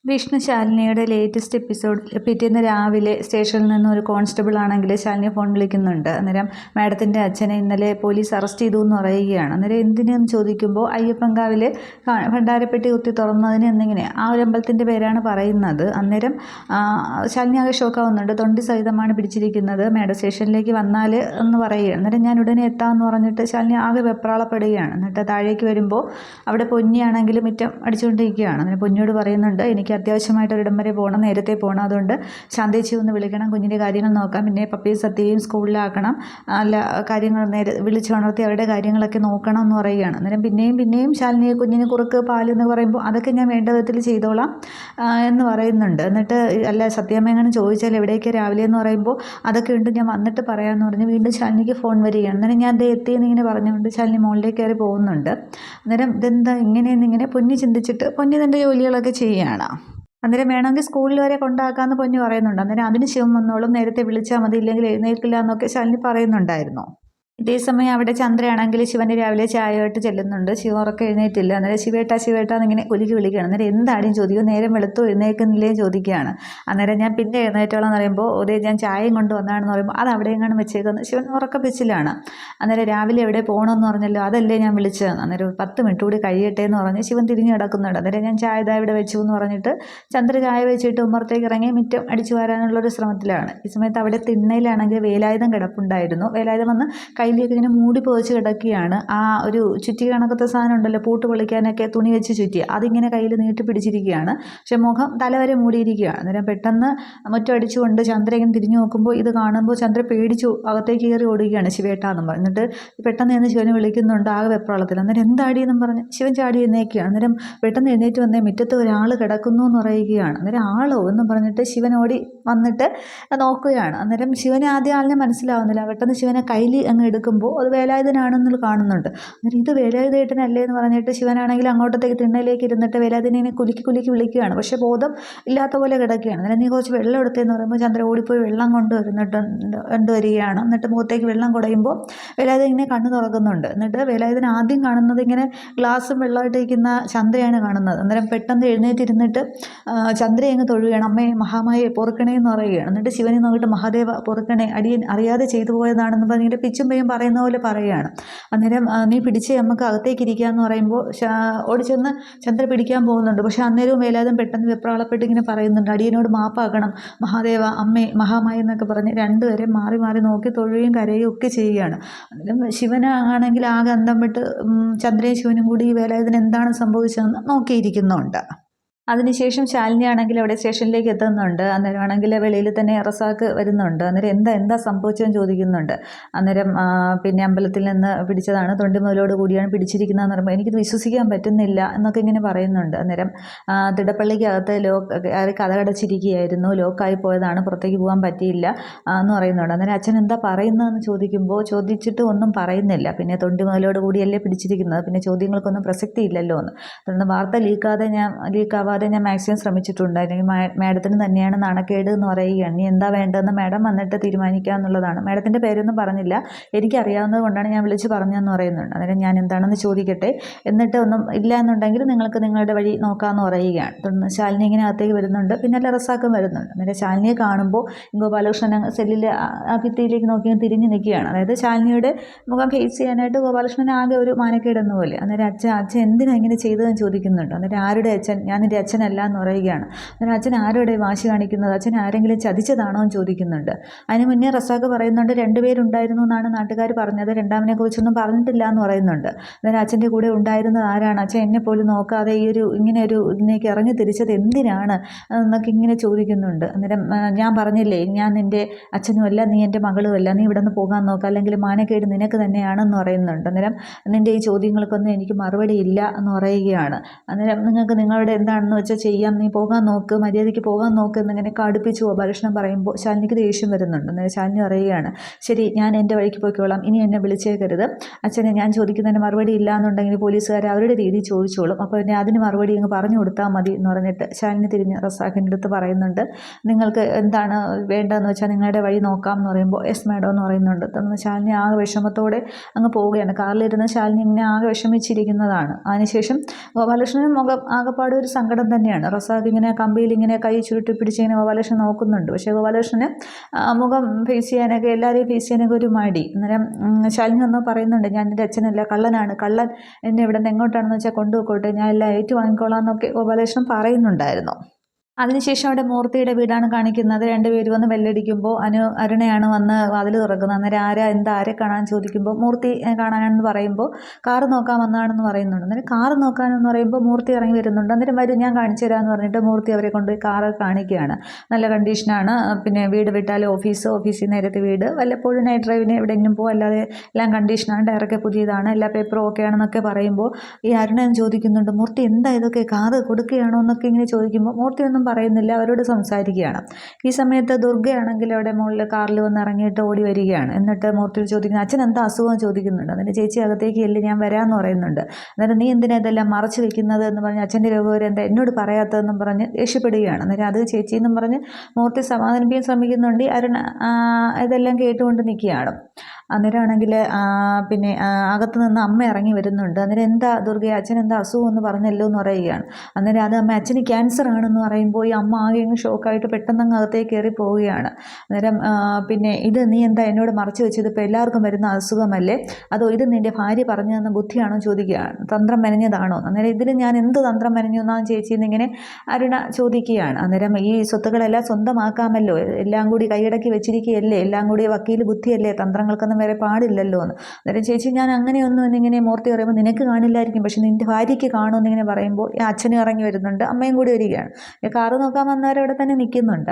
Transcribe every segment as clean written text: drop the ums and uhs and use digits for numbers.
Vishnu ശാലിനിയുടെ latest എപ്പിസോഡിൽ പിറ്റേന്ന് രാവിലെ സ്റ്റേഷനിൽ നിന്ന് ഒരു കോൺസ്റ്റബിൾ ആണെങ്കിൽ ശാലിനി ഫോൺ വിളിക്കുന്നുണ്ട്. അന്നേരം മാഡത്തിൻ്റെ അച്ഛനെ ഇന്നലെ പോലീസ് അറസ്റ്റ് ചെയ്തു എന്ന് പറയുകയാണ്. അന്നേരം എന്തിനെന്ന് ചോദിക്കുമ്പോൾ അയ്യപ്പൻകാവിൽ ഭണ്ഡാരപ്പെട്ടി കുത്തി തുറന്നതിന് എന്നിങ്ങനെ ആ ഒരു അമ്പലത്തിൻ്റെ പേരാണ് പറയുന്നത്. അന്നേരം ശാലിനി ആകെ ഷോക്കാവുന്നുണ്ട്. തൊണ്ടി സഹിതമാണ് പിടിച്ചിരിക്കുന്നത്, മാഡം സ്റ്റേഷനിലേക്ക് വന്നാൽ എന്ന് പറയുകയാണ്. അന്നേരം ഞാൻ ഉടനെ എത്താമെന്ന് പറഞ്ഞിട്ട് ശാലിനി ആകെ വെപ്രാളപ്പെടുകയാണ്. എന്നിട്ട് താഴേക്ക് വരുമ്പോൾ അവിടെ പൊന്നിയാണെങ്കിൽ മിറ്റം അടിച്ചുകൊണ്ടിരിക്കുകയാണ്. അന്നേരം പൊന്നിയോട് പറയുന്നുണ്ട്, എനിക്ക് അത്യാവശ്യമായിട്ട് ഒരിടം വരെ പോകണം, നേരത്തെ പോകണം, അതുകൊണ്ട് ശാന്തേച്ചി ഒന്ന് വിളിക്കണം, കുഞ്ഞിൻ്റെ കാര്യങ്ങൾ നോക്കാം, പിന്നെ പപ്പയും സത്യയും സ്കൂളിലാക്കണം, അല്ല കാര്യങ്ങൾ നേരെ വിളിച്ചുണർത്തി അവരുടെ കാര്യങ്ങളൊക്കെ നോക്കണം എന്ന് പറയുകയാണ്. അന്നേരം പിന്നെയും ശാലിനിയെ കുഞ്ഞിന് കുറുക്ക് പാൽ എന്ന് പറയുമ്പോൾ അതൊക്കെ ഞാൻ വേണ്ട വിധത്തിൽ ചെയ്തോളാം എന്ന് പറയുന്നുണ്ട്. എന്നിട്ട് അല്ല സത്യമ്മ എങ്ങനെ ചോദിച്ചാൽ എവിടേക്ക് രാവിലെ എന്ന് പറയുമ്പോൾ അതൊക്കെ ഉണ്ട്, ഞാൻ വന്നിട്ട് പറയാമെന്ന് പറഞ്ഞ് വീണ്ടും ശാലിനിക്ക് ഫോൺ വരികയാണ്. അന്നേരം ഞാൻ ദേ എത്തിയെന്ന് ഇങ്ങനെ പറഞ്ഞുകൊണ്ട് ശാലിനി മുകളിലേക്ക് കയറി പോകുന്നുണ്ട്. അന്നേരം ഇതെന്താ ഇങ്ങനെയെന്നിങ്ങനെ പൊന്നി ചിന്തിച്ചിട്ട് പൊന്നി തൻ്റെ ജോലികളൊക്കെ ചെയ്യുകയാണ്. അന്നേരം വേണമെങ്കിൽ സ്കൂളിൽ വരെ കൊണ്ടാക്കാമെന്ന് പൊന്നി പറയുന്നുണ്ട്. അന്നേരം അതിന് ശിവം വന്നോളും, നേരത്തെ വിളിച്ചാൽ മതി, ഇല്ലെങ്കിൽ എഴുന്നേൽക്കില്ല എന്നൊക്കെ ശാലിനി പറയുന്നുണ്ടായിരുന്നു. ഇതേസമയം അവിടെ ചന്ദ്രയാണെങ്കിൽ ശിവന് രാവിലെ ചായയായിട്ട് ചെല്ലുന്നുണ്ട്. ശിവ ഉറക്കം എഴുന്നേറ്റില്ല. അന്നേരം ശിവേട്ടാ എന്നിങ്ങനെ കുലുക്കി വിളിക്കുകയാണ്. അന്നേരം എന്താണെയും ചോദിക്കും, നേരം വെളുത്തോ എഴുന്നേൽക്കുന്നില്ലേ ചോദിക്കുകയാണ്. അന്നേരം ഞാൻ പിന്നെ എഴുന്നേറ്റോളം എന്ന് പറയുമ്പോൾ ഒരേ ഞാൻ ചായയും കൊണ്ട് വന്നാണെന്ന് പറയുമ്പോൾ അത് അവിടെ എങ്ങാനും വെച്ചേക്കുന്നത് ശിവൻ ഉറക്കപ്പിച്ചിലാണ്. അന്നേരം രാവിലെ എവിടെ പോകണമെന്ന് പറഞ്ഞല്ലോ, അതല്ലേ ഞാൻ വിളിച്ചത്. അന്നേരം 10 മിനിറ്റ് കൂടി കഴിയട്ടെ എന്ന് പറഞ്ഞ് ശിവൻ തിരിഞ്ഞ് കിടക്കുന്നുണ്ട്. അന്നേരം ഞാൻ ചായ ഇതാ ഇവിടെ വെച്ചു എന്ന് പറഞ്ഞിട്ട് ചന്ദ്ര ചായ വെച്ചിട്ട് ഉമ്മറത്തേക്ക് ഇറങ്ങി മിറ്റം അടിച്ചു വരാനുള്ളൊരു ശ്രമത്തിലാണ്. ഈ സമയത്ത് അവിടെ തിണ്ണയിലാണെങ്കിൽ വേലായുധം കിടപ്പുണ്ടായിരുന്നു. വേലായുധം വന്ന് കയ്യിലേക്ക് ഇങ്ങനെ മൂടി പൊതിച്ച് കിടക്കുകയാണ്. ആ ഒരു ചുറ്റി കണക്കത്തെ സാധനം ഉണ്ടല്ലോ, പൂട്ട് പൊളിക്കാനൊക്കെ തുണി വെച്ച് ചുറ്റി, അതിങ്ങനെ കയ്യിൽ നീട്ടി പിടിച്ചിരിക്കുകയാണ്. പക്ഷെ മുഖം തലവരെ മൂടിയിരിക്കുകയാണ്. അന്നേരം പെട്ടെന്ന് മുറ്റം അടിച്ചുകൊണ്ട് ചന്ദ്ര ഇങ്ങനെ തിരിഞ്ഞു നോക്കുമ്പോൾ ഇത് കാണുമ്പോൾ ചന്ദ്ര പേടിച്ചു അകത്തേക്ക് കയറി ഓടുകയാണ് ശിവേട്ടാന്നും പറഞ്ഞു. എന്നിട്ട് പെട്ടെന്ന് എന്ന് ശിവനെ വിളിക്കുന്നുണ്ട് ആകെ വെപ്രാളത്തിൽ. അന്നേരം എന്താടിയെന്നും പറഞ്ഞ് ശിവൻ ചാടി എഴുന്നേക്കുകയാണ്. അന്നേരം പെട്ടെന്ന് എഴുന്നേറ്റ് വന്നേ മുറ്റത്ത് ഒരാൾ കിടക്കുന്നു എന്ന് പറയുകയാണ്. അന്നേരം ആളോ എന്നും പറഞ്ഞിട്ട് ശിവൻ ഓടി വന്നിട്ട് നോക്കുകയാണ്. അന്നേരം ശിവനെ ആദ്യം ആളിനെ മനസ്സിലാവുന്നില്ല. പെട്ടെന്ന് ശിവനെ കയ്യിൽ അങ്ങ് എടുക്കുമ്പോൾ അത് വേലായുധനാണെന്ന് കാണുന്നുണ്ട്. അന്നേരം ഇത് വേലായുധേട്ടനല്ലേ എന്ന് പറഞ്ഞിട്ട് ശിവനാണെങ്കിൽ അങ്ങോട്ടത്തേക്ക് തിണ്ണയിലേക്ക് ഇരുന്നിട്ട് വേലായുധനെ കുലുക്കി വിളിക്കുകയാണ്. പക്ഷേ ബോധം ഇല്ലാത്ത പോലെ കിടക്കുകയാണ്. അന്നേരം നീ കുറച്ച് വെള്ളം എടുത്തതെന്ന് പറയുമ്പോൾ ചന്ദ്ര ഓടിപ്പോയി വെള്ളം കൊണ്ടുവരികയാണ്. എന്നിട്ട് മുഖത്തേക്ക് വെള്ളം കുടയുമ്പോൾ വേലായുധൻ ഇങ്ങനെ കണ്ണ് തുറക്കുന്നുണ്ട്. എന്നിട്ട് വേലായുധൻ ആദ്യം കാണുന്നത് ഇങ്ങനെ ഗ്ലാസും വെള്ളമായിട്ട് ഇരിക്കുന്ന ചന്ദ്രയാണ് കാണുന്നത്. അന്നേരം പെട്ടെന്ന് എഴുന്നേറ്റിരുന്നിട്ട് ചന്ദ്രയെ അങ്ങ് തൊഴുകയാണ്. അമ്മയെ മഹാമായെ പൊറുക്കണേ എന്ന് പറയുകയാണ്. എന്നിട്ട് ശിവനെ നോക്കിയിട്ട് മഹാദേവ പൊറുക്കണേ, അടിയൻ അറിയാതെ ചെയ്തു പോയതാണെന്ന് പറഞ്ഞിട്ട് പിച്ചും പേയും പറയുന്ന പോലെ പറയുകയാണ്. അന്നേരം നീ പിടിച്ചേ നമുക്ക് അകത്തേക്ക് ഇരിക്കാമെന്ന് പറയുമ്പോൾ ഓടിച്ചെന്ന് ചന്ദ്ര പിടിക്കാൻ പോകുന്നുണ്ട്. പക്ഷേ അന്നേരവും വേലായുധൻ പെട്ടെന്ന് വെപ്രാളപ്പെട്ട് ഇങ്ങനെ പറയുന്നുണ്ട്, അടിയനോട് മാപ്പാക്കണം മഹാദേവ അമ്മേ മഹാമായി എന്നൊക്കെ പറഞ്ഞ് രണ്ടുപേരെ മാറി മാറി നോക്കി തൊഴുകയും കരയുകയും ഒക്കെ ചെയ്യുകയാണ്. അന്നേരം ശിവനാണെങ്കിൽ ആകെ അന്തം വിട്ട് ചന്ദ്രയും ശിവനും കൂടി ഈ വേലായുധന് എന്താണ് സംഭവിച്ചതെന്ന് നോക്കിയിരിക്കുന്നുണ്ട്. അതിനുശേഷം ശാലിനി ആണെങ്കിൽ അവിടെ സ്റ്റേഷനിലേക്ക് എത്തുന്നുണ്ട്. അന്നേരം ആണെങ്കിൽ വെളിയിൽ തന്നെ റസാക്ക് വരുന്നുണ്ട്. അന്നേരം എന്താ സംഭവിച്ചതെന്ന് ചോദിക്കുന്നുണ്ട്. അന്നേരം പിന്നെ അമ്പലത്തിൽ നിന്ന് പിടിച്ചതാണ്, തൊണ്ടി മുതലോട് കൂടിയാണ് പിടിച്ചിരിക്കുന്നതെന്ന് പറയുമ്പോൾ എനിക്കിത് വിശ്വസിക്കാൻ പറ്റുന്നില്ല എന്നൊക്കെ ഇങ്ങനെ പറയുന്നുണ്ട്. അന്നേരം തിടപ്പള്ളിക്കകത്ത് കതകടച്ചിരിക്കുകയായിരുന്നു, ലോക്കായി പോയതാണ്, പുറത്തേക്ക് പോകാൻ പറ്റിയില്ല എന്ന് പറയുന്നുണ്ട്. അന്നേരം അച്ഛൻ എന്താ പറയുന്നതെന്ന് ചോദിച്ചിട്ട് ഒന്നും പറയുന്നില്ല. പിന്നെ തൊണ്ടി മുതലോട് കൂടിയല്ലേ പിടിച്ചിരിക്കുന്നത്, പിന്നെ ചോദ്യങ്ങൾക്കൊന്നും പ്രസക്തി ഇല്ലല്ലോ എന്ന്. അതുകൊണ്ട് വാർത്ത ലീക്കാവാതെ ഞാൻ മാക്സിമം ശ്രമിച്ചിട്ടുണ്ട്. അല്ലെങ്കിൽ മാഡത്തിന് തന്നെയാണ് നാണക്കേട് എന്ന് പറയുകയാണ്. നീ എന്താ വേണ്ടതെന്ന് മാഡം വന്നിട്ട് തീരുമാനിക്കുക എന്നുള്ളതാണ്. മാഡത്തിൻ്റെ പേരൊന്നും പറഞ്ഞില്ല, എനിക്കറിയാവുന്നത് കൊണ്ടാണ് ഞാൻ വിളിച്ച് പറഞ്ഞതെന്ന് പറയുന്നുണ്ട്. അന്നേരം ഞാൻ എന്താണെന്ന് ചോദിക്കട്ടെ, എന്നിട്ട് ഒന്നും ഇല്ല എന്നുണ്ടെങ്കിൽ നിങ്ങൾക്ക് നിങ്ങളുടെ വഴി നോക്കാമെന്ന് പറയുകയാണ്. തുടർന്ന് ശാലിനി ഇങ്ങനെ അകത്തേക്ക് വരുന്നുണ്ട്. പിന്നെ റസാക്കും വരുന്നുണ്ട്. അന്നേരം ശാലിനിയെ കാണുമ്പോൾ ഗോപാലകൃഷ്ണൻ സെല്ലിൽ ആ ഭിത്തിയിലേക്ക് നോക്കി തിരിഞ്ഞ് നിൽക്കുകയാണ്. അതായത് ശാലിനിയുടെ മുഖം ഫേസ് ചെയ്യാനായിട്ട് ഗോപാലകൃഷ്ണൻ ആകെ ഒരു മാനക്കേടെന്ന പോലെ. അന്നേരം അച്ഛൻ എന്തിനാണ് ഇങ്ങനെ ചെയ്തതെന്ന് ചോദിക്കുന്നുണ്ട്. അന്നേരം ആരുടെ അച്ഛൻ, ഞാൻ എൻ്റെ അച്ഛനല്ല എന്ന് പറയുകയാണ്. അന്നേരം അച്ഛൻ ആരോടെ വാശി കാണിക്കുന്നത്, അച്ഛൻ ആരെങ്കിലും ചതിച്ചതാണോ എന്ന് ചോദിക്കുന്നുണ്ട്. അതിന് മുന്നേ റസാഖ് പറയുന്നുണ്ട് 2 പേരുണ്ടായിരുന്നു എന്നാണ് നാട്ടുകാർ പറഞ്ഞത്, രണ്ടാമനെ കുറിച്ചൊന്നും പറഞ്ഞിട്ടില്ല എന്ന് പറയുന്നുണ്ട്. അന്നേരം അച്ഛൻ്റെ കൂടെ ഉണ്ടായിരുന്നത് ആരാണ്, അച്ഛൻ എന്നെ പോലും നോക്കാതെ ഇങ്ങനെ ഒരു ഇതിനേക്ക് ഇറങ്ങി തിരിച്ചത് എന്തിനാണ് എന്നൊക്കെ ഇങ്ങനെ ചോദിക്കുന്നുണ്ട്. അന്നേരം ഞാൻ പറഞ്ഞില്ലേ, ഞാൻ നിൻ്റെ അച്ഛനുമല്ല, നീ എൻ്റെ മകളുമല്ല, നീ ഇവിടെ നിന്ന് പോകാൻ നോക്കുക, അല്ലെങ്കിൽ മാനക്കേട് നിനക്ക് തന്നെയാണെന്ന് പറയുന്നുണ്ട്. അന്നേരം നിൻ്റെ ഈ ചോദ്യങ്ങൾക്കൊന്നും എനിക്ക് മറുപടി ഇല്ല എന്ന് പറയുകയാണ്. അന്നേരം നിങ്ങൾക്ക് നിങ്ങളുടെ എന്താണെന്ന് വെച്ചാൽ ചെയ്യാം, നീ പോകാൻ നോക്ക്, മര്യാദയ്ക്ക് പോകാൻ നോക്ക് എന്നിങ്ങനെ കടുപ്പിച്ച് ഗോപാലകൃഷ്ണൻ പറയുമ്പോൾ ശാലിനിക്ക് ദേഷ്യം വരുന്നുണ്ട്. അന്നേരം ശാലിനി പറയുകയാണ്, ശരി ഞാൻ എൻ്റെ വഴിക്ക് പോയിക്കോളാം, ഇനി എന്നെ വിളിച്ചേക്കരുത്, അച്ഛനെ ഞാൻ ചോദിക്കുന്നതിന് മറുപടി ഇല്ല എന്നുണ്ടെങ്കിൽ പോലീസുകാർ അവരുടെ രീതിയിൽ ചോദിച്ചോളും, അപ്പോൾ പിന്നെ അതിന് മറുപടി അങ്ങ് പറഞ്ഞു കൊടുത്താൽ മതി എന്ന് പറഞ്ഞിട്ട് ശാലിനി തിരിഞ്ഞ് റസാഖിൻ്റെ അടുത്ത് പറയുന്നുണ്ട്. നിങ്ങൾക്ക് എന്താണ് വേണ്ടതെന്ന് വെച്ചാൽ നിങ്ങളുടെ വഴി നോക്കാം എന്ന് പറയുമ്പോൾ യെസ് മാഡം എന്ന് പറയുന്നുണ്ട്. ശാലിനി ആകെ വിഷമത്തോടെ അങ്ങ് പോവുകയാണ്. കാറിലിരുന്ന് ശാലിനി ഇങ്ങനെ ആകെ വിഷമിച്ചിരിക്കുന്നതാണ്. അതിനുശേഷം ഗോപാലകൃഷ്ണൻ മുഖം ആകെപ്പാട് ഒരു സങ്കടം സങ്കടം തന്നെയാണ്. റസാഖ് ഇങ്ങനെ കമ്പിയിൽ ഇങ്ങനെ കൈ ചുരുട്ടി പിടിച്ച് ഇങ്ങനെ ഗോപാലകൃഷ്ണൻ നോക്കുന്നുണ്ട്. പക്ഷേ ഗോപാലകൃഷ്ണന് മുഖം ഫേസ് ചെയ്യാനൊക്കെ എല്ലാവരെയും ഫേസ് ചെയ്യാനൊക്കെ ഒരു മടി. അന്നേരം ശാലിനി ഒന്ന് പറയുന്നുണ്ട്, ഞാൻ എൻ്റെ അച്ഛനല്ല, കള്ളനാണ്, കള്ളൻ എന്നെ ഇവിടെ നിന്ന് എങ്ങോട്ടാണെന്ന് വെച്ചാൽ കൊണ്ടുപോയിക്കോട്ടെ, ഞാൻ എല്ലാം ഏറ്റുവാങ്ങിക്കോളാം എന്നൊക്കെ ഗോപാലകൃഷ്ണൻ പറയുന്നുണ്ടായിരുന്നു. അതിനുശേഷം അവിടെ മൂർത്തിയുടെ വീടാണ് കാണിക്കുന്നത്. രണ്ടുപേരും വന്ന് ബെല്ലടിക്കുമ്പോൾ അരുണയാണ് വന്ന് വാതിൽ തുറക്കുന്നത്. അന്നേരം ആരെ കാണാൻ ചോദിക്കുമ്പോൾ മൂർത്തി കാണാനാണെന്ന് പറയുമ്പോൾ കാറ് നോക്കാൻ വന്നതാണെന്ന് പറയുന്നുണ്ട്. അന്നേരം കാറ് നോക്കാനെന്ന് പറയുമ്പോൾ മൂർത്തി ഇറങ്ങി വരുന്നുണ്ട്. അന്നേരം വരും, ഞാൻ കാണിച്ചു തരാമെന്ന് പറഞ്ഞിട്ട് മൂർത്തി അവരെ കൊണ്ടുപോയി കാറ് കാണിക്കുകയാണ്. നല്ല കണ്ടീഷനാണ്. പിന്നെ വീട് വിട്ടാൽ ഓഫീസിൽ നേരത്തെ വീട്, വല്ലപ്പോഴും നൈറ്റ് ഡ്രൈവിന് എവിടെയെങ്കിലും പോകും, അല്ലാതെ എല്ലാം കണ്ടീഷനാണ്, ടയറൊക്കെ പുതിയതാണ്, എല്ലാ പേപ്പറും ഓക്കെ ആണെന്നൊക്കെ പറയുമ്പോൾ ഈ അരുണൻ ചോദിക്കുന്നുണ്ട്, മൂർത്തി എന്താ ഇതൊക്കെ, കാറ് കൊടുക്കുകയാണോ എന്നൊക്കെ ഇങ്ങനെ ചോദിക്കുമ്പോൾ മൂർത്തി ഒന്നും പറയുന്നില്ല, അവരോട് സംസാരിക്കുകയാണ്. ഈ സമയത്ത് ദുർഗയാണെങ്കിൽ അവിടെ മുകളിൽ കാറിൽ വന്ന് ഇറങ്ങിയിട്ട് ഓടി വരികയാണ്. എന്നിട്ട് മൂർത്തിയോട് ചോദിക്കുന്നത്, അച്ഛൻ എന്താ അസുഖം ചോദിക്കുന്നുണ്ട്. അതിൻ്റെ ചേച്ചി അകത്തേക്ക് ഇല്ല, ഞാൻ വരാമെന്ന് പറയുന്നുണ്ട്. അന്നേരം നീ എന്തിനാ ഇതെല്ലാം മറച്ചു വെക്കുന്നത് എന്ന് പറഞ്ഞ്, അച്ഛൻ്റെ രോഗം എന്താ എന്നോട് പറയാത്തതെന്നും പറഞ്ഞ് ദേഷ്യപ്പെടുകയാണ്. അന്നേരം അത് ചേച്ചി എന്നും പറഞ്ഞ് മൂർത്തി സമാധാനിപ്പിക്കാൻ ശ്രമിക്കുന്നുണ്ട്. അരുൺ ഇതെല്ലാം കേട്ടുകൊണ്ട് നിൽക്കുകയാണ്. അന്നേരമാണെങ്കിൽ പിന്നെ അകത്ത് നിന്ന് അമ്മ ഇറങ്ങി വരുന്നുണ്ട്. അന്നേരം എന്താ ദുർഗ, അച്ഛൻ എന്താ അസുഖം എന്ന് പറഞ്ഞല്ലോ എന്ന് പറയുകയാണ്. അന്നേരം അത് അമ്മ, അച്ഛന് ക്യാൻസർ ആണെന്ന് പറയുമ്പോൾ ഈ അമ്മ ആകെ അങ്ങ് ഷോക്കായിട്ട് പെട്ടെന്ന് അങ്ങ് അകത്തേക്ക് കയറി പോവുകയാണ്. അന്നേരം പിന്നെ ഇത് നീ എന്താ എന്നോട് മറച്ചു വെച്ചത്, ഇപ്പോൾ എല്ലാവർക്കും വരുന്ന അസുഖമല്ലേ, അതോ ഇത് നിൻ്റെ ഭാര്യ പറഞ്ഞു തന്ന ബുദ്ധിയാണോ ചോദിക്കുകയാണ്, തന്ത്രം മെനഞ്ഞതാണോ. അന്നേരം ഇതിൽ ഞാൻ എന്ത് തന്ത്രം മെനഞ്ഞു എന്നാണ് ചേച്ചി എന്നിങ്ങനെ അരുണ ചോദിക്കുകയാണ്. അന്നേരം ഈ സ്വത്തുക്കളെല്ലാം സ്വന്തമാക്കാമല്ലോ, എല്ലാം കൂടി കൈയടക്കി വെച്ചിരിക്കുകയല്ലേ, എല്ലാം കൂടി വക്കീൽ ബുദ്ധിയല്ലേ, തന്ത്രങ്ങൾക്കൊന്നും വേറെ പാടില്ലല്ലോ എന്ന്. അന്നേരം ചേച്ചി ഞാൻ അങ്ങനെയൊന്നും എന്നിങ്ങനെ മൂർത്തി പറയുമ്പോൾ നിനക്ക് കാണില്ലായിരിക്കും, പക്ഷെ നിൻ്റെ ഭാര്യയ്ക്ക് കാണുമെന്നിങ്ങനെ പറയുമ്പോൾ അച്ഛനും ഇറങ്ങി വരുന്നുണ്ട്, അമ്മയും കൂടി വരികയാണ്. കാറ് നോക്കാൻ വന്നവർ അവിടെ തന്നെ നിൽക്കുന്നുണ്ട്.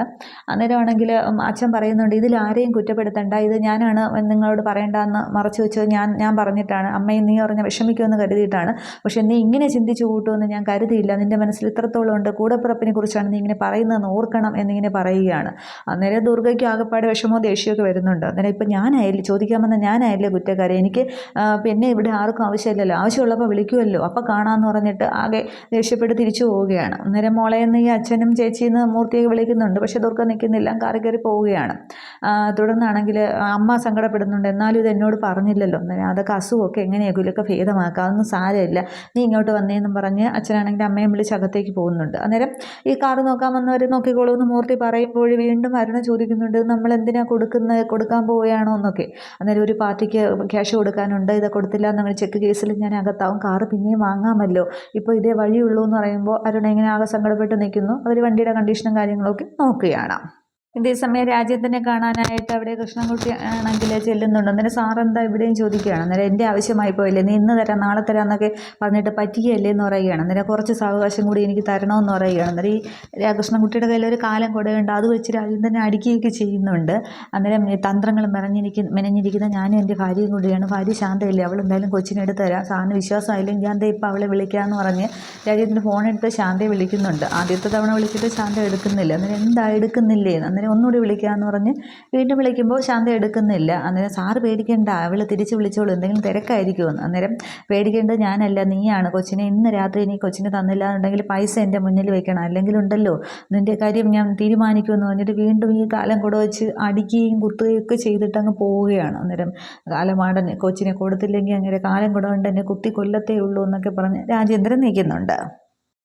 അന്നേരമാണെങ്കിൽ അച്ഛൻ പറയുന്നുണ്ട്, ഇതിൽ ആരെയും കുറ്റപ്പെടുത്തണ്ട, ഇത് ഞാനാണ് നിങ്ങളോട് പറയേണ്ടതെന്ന് മറച്ചു വെച്ചത് ഞാൻ പറഞ്ഞിട്ടാണ്, അമ്മയും നീ പറഞ്ഞ വിഷമിക്കുമെന്ന് കരുതിയിട്ടാണ്, പക്ഷെ നീ ഇങ്ങനെ ചിന്തിച്ചു കൂട്ടുമെന്ന് ഞാൻ കരുതിയില്ല, നിൻ്റെ മനസ്സിൽ ഇത്രത്തോളം ഉണ്ട്, കൂടപ്പിറപ്പിനെ കുറിച്ചാണ് നീ ഇങ്ങനെ പറയുന്നതെന്ന് ഓർക്കണം എന്നിങ്ങനെ പറയുകയാണ്. അന്നേരം ദുർഗയ്ക്ക് ആകെപ്പാട് വിഷമോ ദേഷ്യമൊക്കെ വരുന്നുണ്ട്. അന്നേരം ഇപ്പം ഞാനായില്ലേ ചോദിക്കാമെന്ന്, ഞാനായില്ലേ കുറ്റക്കാരെ, എനിക്ക് പിന്നെ ഇവിടെ ആർക്കും ആവശ്യമില്ലല്ലോ, ആവശ്യമുള്ളപ്പോൾ വിളിക്കുമല്ലോ, അപ്പോൾ കാണാമെന്ന് പറഞ്ഞിട്ട് ആകെ ദേഷ്യപ്പെട്ട് തിരിച്ചു പോവുകയാണ്. അന്നേരം മോളെന്ന് ഈ അച്ഛനും ചേച്ചിന്ന് മൂർത്തിയെ വിളിക്കുന്നുണ്ട്. പക്ഷെ ദുർഗ നിൽക്കുന്നില്ല, കാറി കയറി പോവുകയാണ്. തുടർന്നാണെങ്കിൽ അമ്മ സങ്കടപ്പെടുന്നുണ്ട്, എന്നാലും ഇത് എന്നോട് പറഞ്ഞില്ലല്ലോ, അന്നേരം അതൊക്കെ അസുഖമൊക്കെ എങ്ങനെയാക്കും, ഇതൊക്കെ ഭേദമാക്കാം, അതൊന്നും സാരമില്ല, നീ ഇങ്ങോട്ട് വന്നേന്നും പറഞ്ഞ് അച്ഛനാണെങ്കിൽ അമ്മയും വിളിച്ച് അകത്തേക്ക് പോകുന്നുണ്ട്. അന്നേരം ഈ കാറ് നോക്കാൻ വന്നവർ നോക്കിക്കോളൂ എന്ന് മൂർത്തി പറയുമ്പോൾ വീണ്ടും അരുണ ചോദിക്കുന്നുണ്ട്, നമ്മൾ എന്തിനാ കൊടുക്കാൻ പോവുകയാണോ എന്നൊക്കെ. അന്നേരം ഒരു പാർട്ടിക്ക് ക്യാഷ് കൊടുക്കാനുണ്ട്, ഇത് കൊടുത്തില്ല എന്നുള്ള ചെക്ക് കേസിൽ ഞാൻ അകത്താവും, കാറ് പിന്നെയും വാങ്ങാമല്ലോ, ഇപ്പോൾ ഇതേ വഴിയുള്ളൂ എന്ന് പറയുമ്പോൾ അരുണ ഇങ്ങനെ ആകെ സങ്കടപ്പെട്ട് നിൽക്കുന്നു. അവർ വണ്ടിയുടെ കണ്ടീഷനും കാര്യങ്ങളൊക്കെ നോക്കുകയാണ്. ഇതേസമയം രാജ്യത്തിനെ കാണാനായിട്ട് അവിടെ കൃഷ്ണൻകുട്ടി ആണെങ്കിൽ ചെല്ലുന്നുണ്ട്. അന്നേരം സാറെന്താ ഇവിടെയും ചോദിക്കുകയാണ്. അന്നേരം എൻ്റെ ആവശ്യമായി പോയില്ലേ, നീ ഇന്ന് തരാം നാളെ തരാം എന്നൊക്കെ പറഞ്ഞിട്ട് പറ്റിക്കുകയല്ലേ എന്ന് പറയുകയാണ്. അന്നേരം കുറച്ച് സാവകാശം കൂടി എനിക്ക് തരണമെന്ന് പറയുകയാണ്. അന്നേരം ഈ കൃഷ്ണൻകുട്ടിയുടെ കയ്യിൽ ഒരു കാലം കൊടുകയുണ്ട്, അത് വെച്ച് രാജ്യത്തിനെ അടിക്കുകയൊക്കെ ചെയ്യുന്നുണ്ട്. അന്നേരം ഈ തന്ത്രങ്ങൾ മെനഞ്ഞിരിക്കുന്ന ഞാനും എൻ്റെ ഭാര്യയും കൂടിയാണ്, ഭാര്യ ശാന്തയില്ലേ, അവൾ എന്തായാലും കൊച്ചിനെ എടുത്ത് തരാം, സാറിന് വിശ്വാസമായില്ലെങ്കിൽ ഞാൻ ഇപ്പം അവളെ വിളിക്കാമെന്ന് പറഞ്ഞ് രാജ്യത്തിൻ്റെ ഫോണെടുത്ത് ശാന്തയെ വിളിക്കുന്നുണ്ട്. ആദ്യത്തെ തവണ വിളിച്ചിട്ട് ശാന്ത എടുക്കുന്നില്ല. അന്നേരം എന്താ എടുക്കുന്നില്ലേ, ഒന്നുകൂടി വിളിക്കാമെന്ന് പറഞ്ഞ് വീണ്ടും വിളിക്കുമ്പോൾ ശാന്ത എടുക്കുന്നില്ല. അന്നേരം സാറ് പേടിക്കേണ്ട, അവൾ തിരിച്ച് വിളിച്ചോളൂ, എന്തെങ്കിലും തിരക്കായിരിക്കുമെന്ന്. അന്നേരം പേടിക്കേണ്ടത് ഞാനല്ല, നീയാണ്. കൊച്ചിനെ ഇന്ന് രാത്രി നീ കൊച്ചിനെ തന്നില്ല എന്നുണ്ടെങ്കിൽ പൈസ എൻ്റെ മുന്നിൽ വെക്കണം, അല്ലെങ്കിൽ ഉണ്ടല്ലോ നിൻ്റെ കാര്യം ഞാൻ തീരുമാനിക്കുമെന്ന് പറഞ്ഞിട്ട് വീണ്ടും ഈ കാലം കൂടെ വെച്ച് അടിക്കുകയും കുത്തുകയും ഒക്കെ ചെയ്തിട്ട് അങ്ങ് പോവുകയാണ്. അന്നേരം കാലമാടൻ കൊച്ചിനെ കൊടുത്തില്ലെങ്കിൽ അങ്ങനെ കാലം കൂടെ കൊണ്ട് എന്നെ കുത്തി കൊല്ലത്തേ ഉള്ളൂ എന്നൊക്കെ പറഞ്ഞ് രാജേന്ദ്രൻ നിൽക്കുന്നുണ്ട്.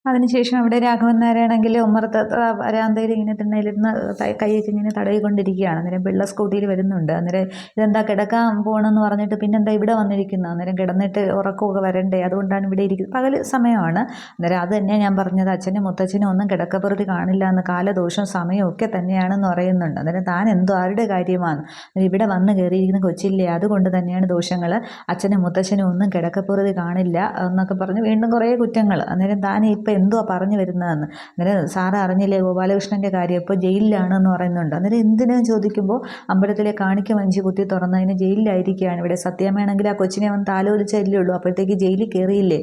അതിനുശേഷം അവിടെ രാഘവൻ നായരാണെങ്കിൽ ഉമ്മറത്ത് വരാന്തയിൽ ഇങ്ങനെ തിണ്ണയിലിരുന്ന് കൈയൊക്കെ ഇങ്ങനെ തടവിക്കൊണ്ടിരിക്കുകയാണ്. അന്നേരം പിള്ള സ്കൂട്ടിയിൽ വരുന്നുണ്ട്. അന്നേരം ഇതെന്താ കിടക്കാൻ പോകണമെന്ന് പറഞ്ഞിട്ട് പിന്നെന്താ ഇവിടെ വന്നിരിക്കുന്നത്, അന്നേരം കിടന്നിട്ട് ഉറക്കമൊക്കെ വരണ്ടേ, അതുകൊണ്ടാണ് ഇവിടെ ഇരിക്കുന്നത്, പകൽ സമയമാണ്. അന്നേരം അത് തന്നെയാണ് ഞാൻ പറഞ്ഞത്, അച്ഛനും മുത്തച്ഛനും ഒന്നും കിടക്കപ്പുറത്ത് കാണില്ല എന്ന്, കാലദോഷവും സമയവും ഒക്കെ തന്നെയാണെന്ന് പറയുന്നുണ്ട്. അന്നേരം താൻ എന്തോ ആരുടെ കാര്യമാണ്, ഇവിടെ വന്ന് കയറിയിരിക്കുന്ന കൊച്ചില്ലേ, അതുകൊണ്ട് തന്നെയാണ് ദോഷങ്ങൾ, അച്ഛനും മുത്തച്ഛനും ഒന്നും കിടക്കപ്പുറത്ത് കാണില്ല എന്നൊക്കെ പറഞ്ഞ് വീണ്ടും കുറേ കുറ്റങ്ങൾ. അന്നേരം താൻ ഇപ്പം എന്തുവാ പറഞ്ഞു വരുന്നതെന്ന്. അന്നേരം സാറ് അറിഞ്ഞില്ലേ ഗോപാലകൃഷ്ണൻ്റെ കാര്യം, ഇപ്പോൾ ജയിലിലാണെന്ന് പറയുന്നുണ്ട്. അന്നേരം എന്തിനാന്ന് ചോദിക്കുമ്പോൾ അമ്പലത്തിലെ കാണിക്ക വഞ്ചി കുത്തി തുറന്നതിന് ജയിലിലായിരിക്കുകയാണ്. ഇവിടെ സത്യമാണെങ്കിൽ ആ കൊച്ചിനെ വന്ന് താലോലിച്ചല്ലേ ഉള്ളൂ, അപ്പോഴത്തേക്ക് ജയിലിൽ കയറിയില്ലേ,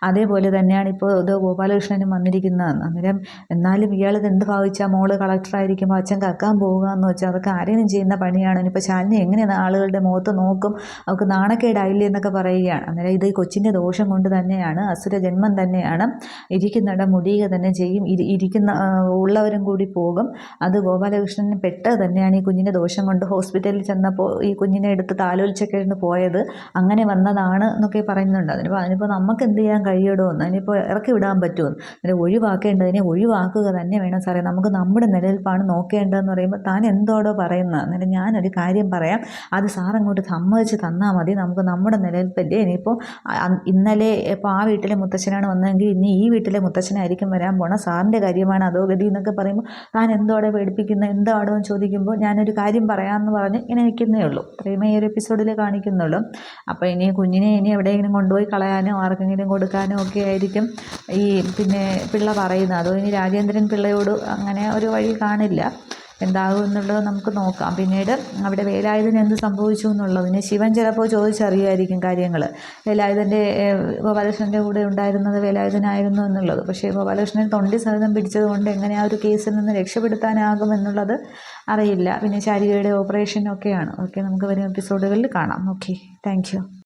അതേപോലെ തന്നെയാണ് ഇപ്പോൾ ഇത് ഗോപാലകൃഷ്ണനും വന്നിരിക്കുന്നതെന്ന്. അന്നേരം എന്നാലും ഇയാളിത് എന്ത് ഭാവിച്ചാൽ മോള് കളക്ടറായിരിക്കുമ്പോൾ അച്ഛൻ കക്കാൻ പോവുക എന്ന് വെച്ചാൽ അതൊക്കെ ആരെയും ചെയ്യുന്ന പണിയാണ്. ഇനിയിപ്പോൾ ശാലിനി എങ്ങനെ ആളുകളുടെ മുഖത്ത് നോക്കും, അവൾക്ക് നാണക്കേടായില്ലേ എന്നൊക്കെ പറയുകയാണ്. അന്നേരം ഇത് കൊച്ചിൻ്റെ ദോഷം കൊണ്ട് തന്നെയാണ്, അസുര ജന്മം തന്നെയാണ് ഇരിക്കുന്നത് ഇരിക്കുന്നിടം മുടിയുക തന്നെ ചെയ്യും. ഉള്ളവരും കൂടി പോകും. അത് ഗോപാലകൃഷ്ണന് പെട്ടത് തന്നെയാണ്. ഈ കുഞ്ഞിൻ്റെ ദോഷം കൊണ്ട് ഹോസ്പിറ്റലിൽ ചെന്നപ്പോൾ ഈ കുഞ്ഞിനെ എടുത്ത് താലോലിച്ചൊക്കെയാണ് പോയത്, അങ്ങനെ വന്നതാണ് എന്നൊക്കെ പറയുന്നുണ്ട്. അതിനിപ്പോൾ നമുക്ക് എന്ത് ചെയ്യാൻ കഴിയടോ എന്ന്, അതിനിപ്പോൾ ഇറക്കി വിടാൻ പറ്റുമോ? അതിനെ ഒഴിവാക്കേണ്ടതിനെ ഒഴിവാക്കുക തന്നെ വേണം സാറേ. നമുക്ക് നമ്മുടെ നിലനിൽപ്പാണ് നോക്കേണ്ടതെന്ന് പറയുമ്പോൾ താൻ എന്തോടോ പറയുന്നത്? എന്നിട്ട് ഞാനൊരു കാര്യം പറയാം, അത് സാറങ്ങോട്ട് സമ്മതിച്ച് തന്നാൽ മതി. നമുക്ക് നമ്മുടെ നിലനിൽപ്പല്ലേ. ഇനിയിപ്പോൾ ഇന്നലെ ഇപ്പോൾ ആ വീട്ടിലെ മുത്തച്ഛനാണ് വന്നതെങ്കിൽ ഇനി ഈ വീട്ടിലെ മുത്തച്ഛനായിരിക്കും വരാൻ പോണം. സാറിൻ്റെ കാര്യമാണ് അധോഗതി എന്നൊക്കെ പറയുമ്പോൾ താൻ എന്തോടെ പേടിപ്പിക്കുന്നത്, എന്താടോ എന്ന് ചോദിക്കുമ്പോൾ ഞാനൊരു കാര്യം പറയാമെന്ന് പറഞ്ഞ് ഇങ്ങനെ നിൽക്കുന്നേ ഉള്ളൂ. ഇത്രയുമേ ഈ ഒരു എപ്പിസോഡിൽ കാണിക്കുന്നുള്ളൂ. അപ്പോൾ ഇനി കുഞ്ഞിനെ എവിടെയെങ്കിലും കൊണ്ടുപോയി കളയാനോ ആർക്കെങ്കിലും കൊടുക്കാനോ ഒക്കെ ആയിരിക്കും ഈ പിള്ള പറയുന്നത്. അതോ ഇനി രാജേന്ദ്രൻ പിള്ളയോട് അങ്ങനെ ഒരു വഴി കാണില്ല. എന്താകും എന്നുള്ളത് നമുക്ക് നോക്കാം. പിന്നീട് അവിടെ വേലായുധന് എന്ത് സംഭവിച്ചു എന്നുള്ളതിന് ശിവൻ ചിലപ്പോൾ ചോദിച്ചറിയുമായിരിക്കും കാര്യങ്ങൾ. വേലായുധൻ്റെ ഗോപാലകൃഷ്ണൻ്റെ കൂടെ ഉണ്ടായിരുന്നത് വേലായുധനായിരുന്നു എന്നുള്ളത്. പക്ഷേ ഗോപാലകൃഷ്ണൻ തൊണ്ടി സഹിതം പിടിച്ചത് കൊണ്ട് എങ്ങനെ ആ ഒരു കേസിൽ നിന്ന് രക്ഷപ്പെടുത്താനാകും എന്നുള്ളത് അറിയില്ല. പിന്നെ ശാരികയുടെ ഓപ്പറേഷനൊക്കെയാണ്. ഓക്കെ, നമുക്ക് വരും എപ്പിസോഡുകളിൽ കാണാം. Okay, thank you.